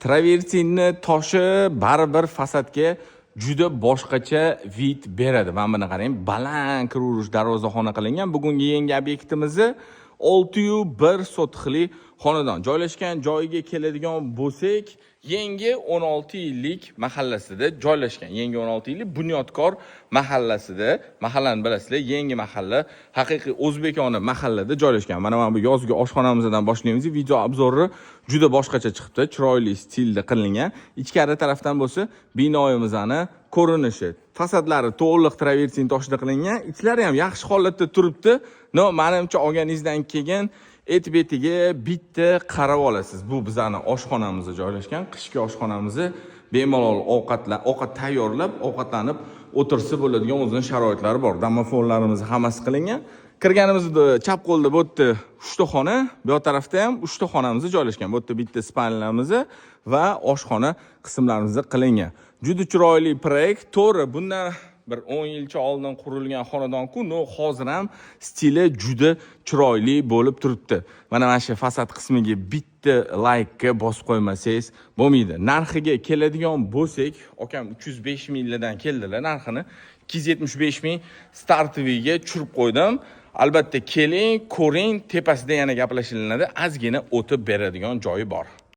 travertinni toshi baribir fasadga juda boshqacha vid beradi. Mana buni qarang, baland kiraverish darvozaxona qilingan. Bugungi yangi obyektimizni 601 sotixli xonadon. Joylashgan joyiga keladigan bo'lsak, yangi 16 yillik mahallasida joylashgan. Yangi 16 yillik Bunyodkor mahallasida, mahallani bilasizlar, yangi mahalla, haqiqiy o'zbekona mahallada joylashgan. Mana bu yozgi oshxonamizdan boshlaymiz. Video obzori juda boshqacha chiqibdi, chiroyli stilda qilingan. Ichkari tarafdan bo'lsa, binoyimizning ko'rinishi, fasadlari to'liq travertin toshda qilingan. Ichlari ham yaxshi holatda turibdi. Menimcha olganingizdan keyin et-betiga bitta qarab olasiz. Bu bizning oshxonamizda joylashgan. Qishki oshxonamizni bemalol ovqat tayyorlab, ovqatlanib o'tirsa bo'ladigan o'zining sharoitlari bor. Domofonlarimiz hammasi qilingan. Kirganimizda chap qo'lda bu yerda 3 ta xona, bu tarafda ham 3 ta xonamiz joylashgan. Bu yerda bitta spalnamiz va oshxona qismlarimiz qilingan. Juda chiroyli proyekt. To'g'ri, bundan bir 10 yilcha oldin qurilgan xonadon-ku, hozir ham stili juda chiroyli bo'lib turibdi. Mana shu fasad qismiga bitta like bosib qo'ymasangiz bo'lmaydi. Narxiga keladigan bo'lsak, akam 305 mingdan keldilar. Narxini 275 ming startoviga tushirib qo'ydim. Albatta keling, ko'ring, tepasida yana gaplashilinadi. Ozgina o'tib beradigan joyi bor.